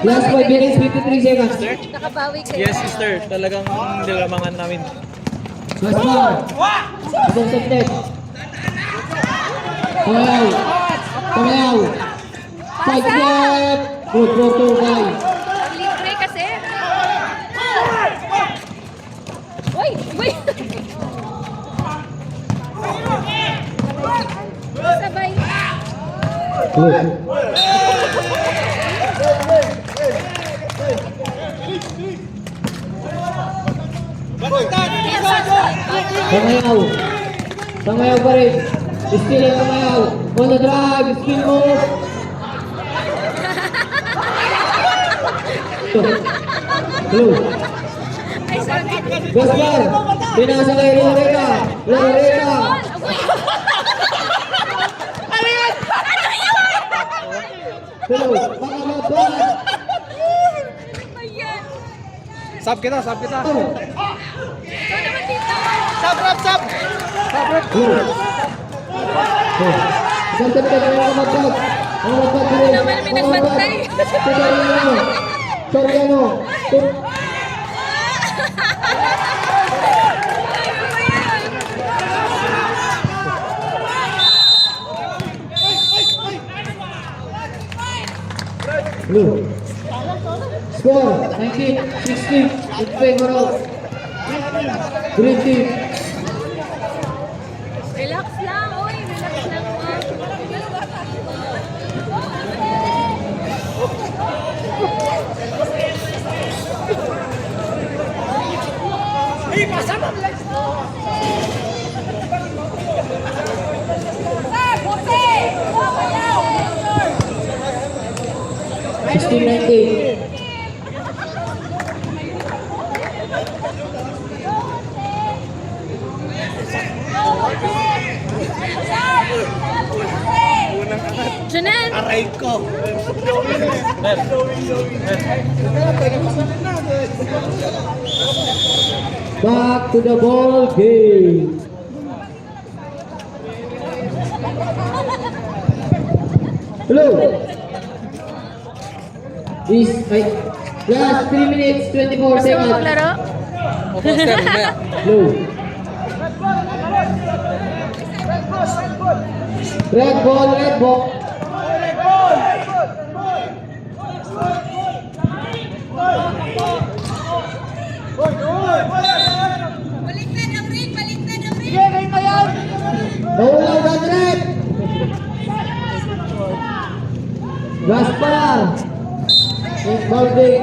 Last 5 minutes, 53 seconds. Nakabawi kayo. Yes, sister. Talagang nilamangan namin. Last bar. Isang set. Kamayaw. Kamayaw. Side step. Good for 2 guys. Libre kasi. Uy! Uy! Sabay. Good. Kamayaw. Kamayaw pa rin. Still ang Kamayaw. On the drive. Spin move. Blue. Ay, sorry. Gaspar. Pinasa kay Lorena. Lorena. Blue. Pangababat. Ayan. Sab kita, sab kita. Ikaw naman dito. Sab, rap, sab. Blue. Isang set ka ng kamabag. Ang magpag rin. Naman may nagbantay. Soriano. Soriano. Blue. Score 19-16 in favor of Green Team. Relax lang. Uy, relax lang. Hey, pasama! 16-19. Janelle! Aray ko! Back to the ball game. Hello. Last 3 minutes 24 Gusto mo seconds. maglaro? Hello. Red ball, red ball. Baliktad ang ring! Baliktad ang ring! Naulaw na red. Gaspar. Inbounding.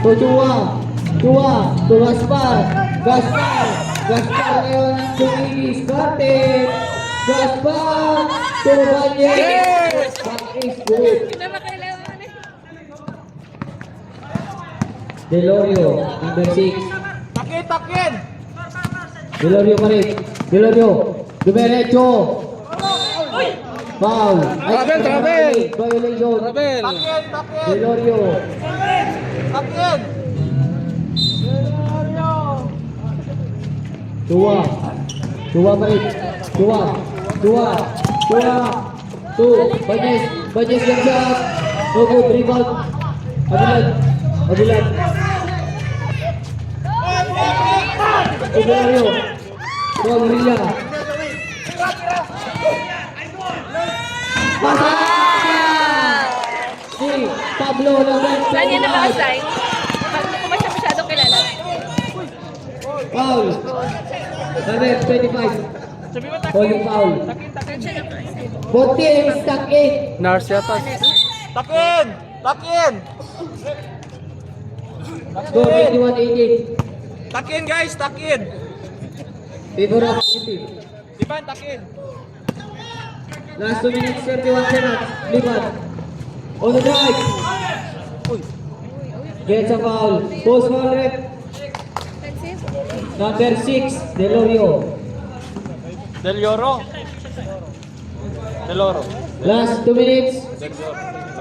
To Chua. Chua. To Gaspar. Gaspar. Gaspar ngayon ang tumilis. Curtin. Gaspar. To Valle. That is good. Hindi na makailangan eh. Delorio. Number 6. Takin, takin! Delorio pa rin. Delorio. Dumiretso. Foul. Travel, travel. Violation. Rabel! Takin, takin! Delorio. Takin! Tua. Tua pa rin. Tua. Tua. Tua. Two. Bajes. Bajes yang shot. No good. Rebound. Abilan. Abilan. Delorio. Tua Murilla. Si Pablo ng Saan niya naka-assign? Hindi ko ba siya masyadong kilala? Foul. Number 25. Holding foul. Saan siya naka-assign? 14 stuck in. Nars yata. Takin! Takin! Score 81-18. Takin guys, takin! Favor of team. Diban, takin! Last 2 minutes 31 seconds. Liban. On the drive. Gets a foul. Post foul rep. Offensive? Number 6. Delorio. Del Lloro. Del Oro. Last 2 minutes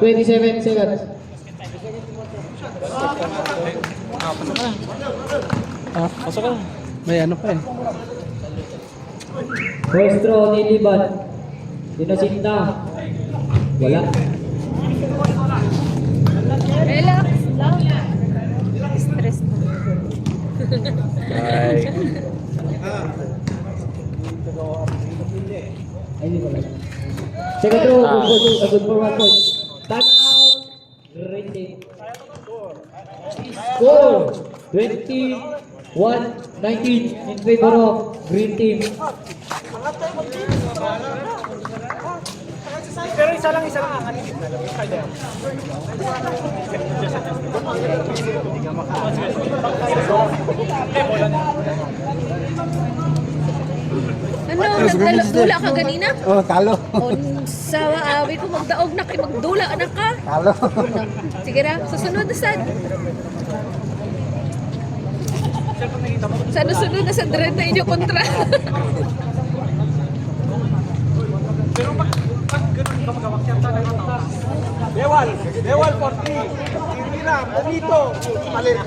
27 seconds. Pasok ka. May ano pa eh. First throw ni Liban. Dinasinta. Wala. Relax lang. Stress na. Ay. Ay, hindi pala. Second row, good for 1 point. Time out. Great team. Score 21-19 in favor of green team. Pero isa lang. Ano, nagdula ka ganina? Oh, talo. O, sa awi ko magdaog na kay magdula na ka. Talo. Sige ra, susunod na sad. Sa susunod na sa dread na inyo kontra. Bewal 40. Mira, bonito. Palit.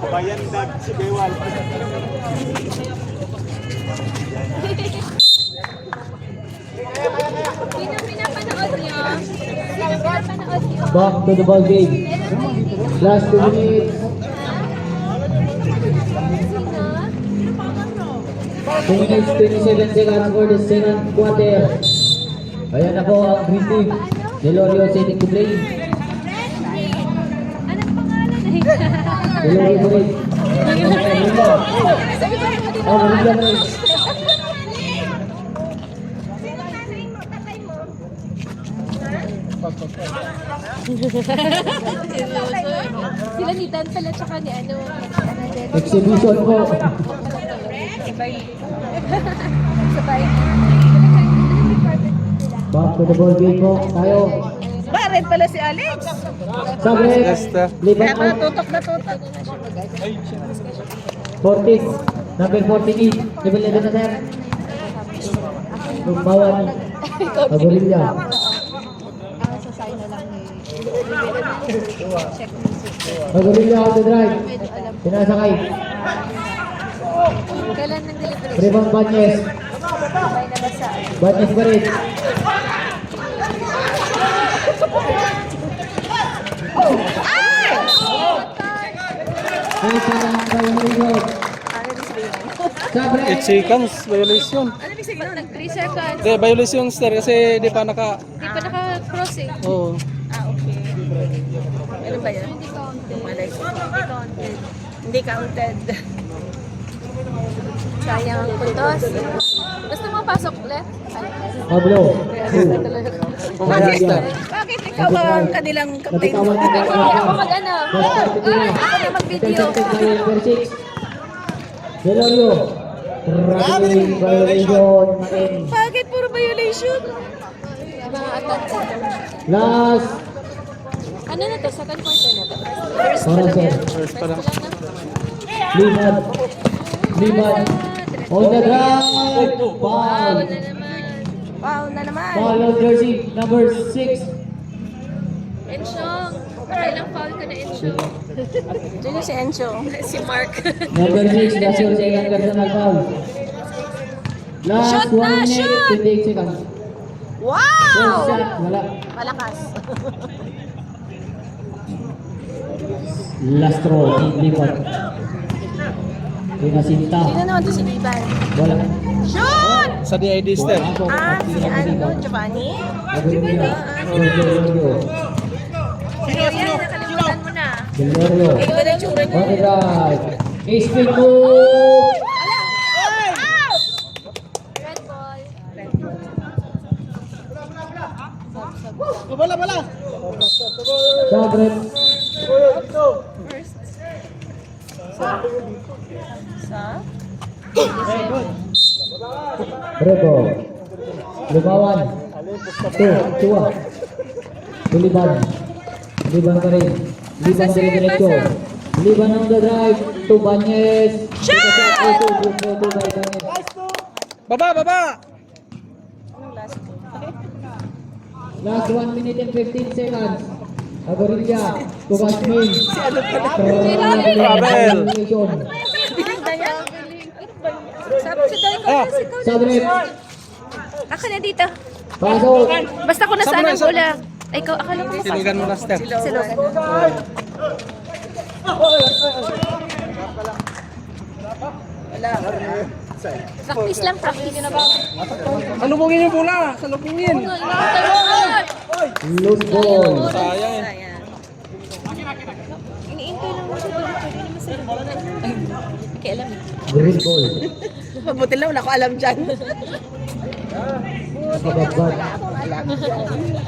Bayandag si Bewal. Sino pinapanood niyo? Sino pinapanood niyo? Back to the ball game. Last 2 minutes. Sino? 2 minutes 27 seconds for the second quarter. Ayan na po ang green team. Delorio setting to play. Anong pangalan na ito? Delorio to play. Sabi ko naman din Oh, Maria Reyes. Sila ni Dan pala tsaka ni ano. Exhibition po. Sabay. Sabay. Back to the ball game po. Tayo. Red pala si Alex. Sabre. Liban out. Tutok na tutok. 40. Number 48. Level 11 na sir. Lumbawan. Agorilla. Agorilla on the drive. Pinasakay. Kailan ng delivery? Rebound Banyes. Sabay na ba sa Banyes pa rin. Ay, parang violation. Sabre. 8 seconds violation. Ano ibig sabihin? Nag 3 seconds. Hindi, violation sir kasi di pa naka... Hindi pa naka-cross eh. Oo. Okay. Ano ba yan? Hindi counted. Malay ko. Hindi counted. Hindi counted. Sayang ang puntos. Gusto mo pasok left? Pablo. Bakit? Bakit ikaw ang kanilang captain? Hindi ako mag-ano. Ako na mag-video. Delorio. Grabe violation. Bakit puro violation? Mga attacks. Last. Ano na to? Second quarter na to? Para sir. First pa lang. Liban. Liban. On the drive. Foul Foul. na naman. Foul na naman. Foul on jersey number 6. Enchong. Kailang foul ka na, Enchong? Sino si Enchong? Si Mark. Number 6. That's your second personal foul. Last Shoot 1 na, minute, shoot! 28 seconds. First Wow! shot, wala. Malakas. Last throw, Liban. Pinasinta. Sino naman to si Ivan? Wala. Shoot! Sa DID sir. Si ano? Giovanni? Agorilla. Delorio. Pero yan, nakalimutan mo na. Delorio. Iba na yung tsura niya. On the drive. A-spin move. Out! Red ball. Red ball. Sabre. First. Sa? Rebo. Lumawan. Tua. Liban. Liban pa rin. Liban pa rin diretso. Liban on the drive. To Banyes. Baba, baba! Anong last two? Last 1 minute and 15 seconds. Agorilla. To Basmin. Travel. Biling na yan? Sabi si Dai ko Ah. ikaw Sabre. Ako na dito. Pasok. Basta ko nasaan ang bola. Ay, ikaw, akala ko Silugan mo na, Ster. Silog. Practice lang, practice. Salubungin yung bola. Salubungin. Loose ball. Sayang eh. Ayan. Iniintay lang mo siya doon. Pwede naman sa Ay, kailan eh. Green ball. Mabuti lang, wala ko alam dyan. Kababat.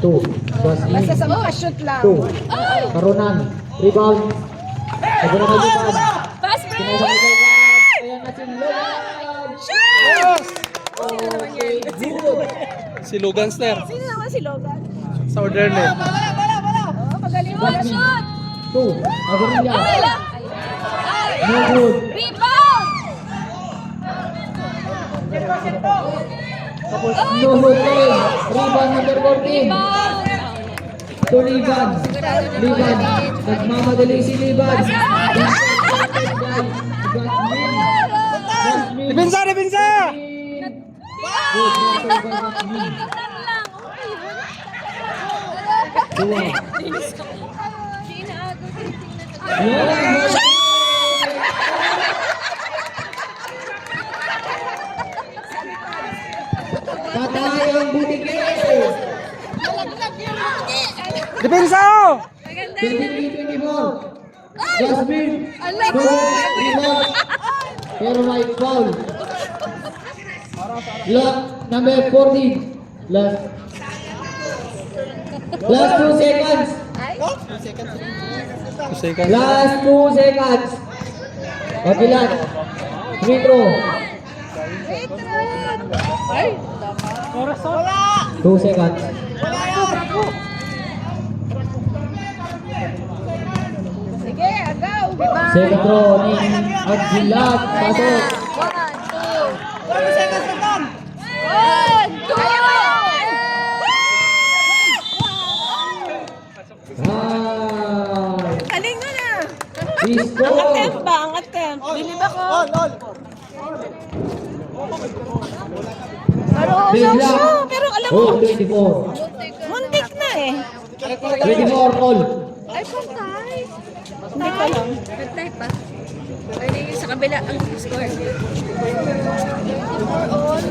2. Basmin. Sa makashoot lang. 2. Karunan. Rebound. Karunan kay Japan. Pass break! Pinasok kay Japan. Ayan na si Logan. Yes! Okay, good. Silugan, Ster. Sino naman si Logan? Sa order net. Oh, magaling mo. Shoot! 2. Agurilya. No good. Rebound! No good pa rin. Rebound number 14. To Liban. Liban. Nagmamadali si Liban. Depensa, depensa! Patay ang butik Depensa! 24. Jasmine. Alay ko! Rebound. Pero may foul. Number 14. Last 2 seconds. 2 seconds. Last 2 seconds. Pagilan. Free throw. Ay! 2 seconds. Sige, agaw! Second throw ni Agilat. Pasok. 1, 2! Ah. Kaling mo na! Score. Temp ba? Angat temp. Bilib ako. Pero Bigla. siya. Pero alam mo, Oh, 24. muntik na eh. 24 all. Ay, pantay. Hindi pa lang. Pantay pa. Pwede yung sa kabila ang score. 24 all.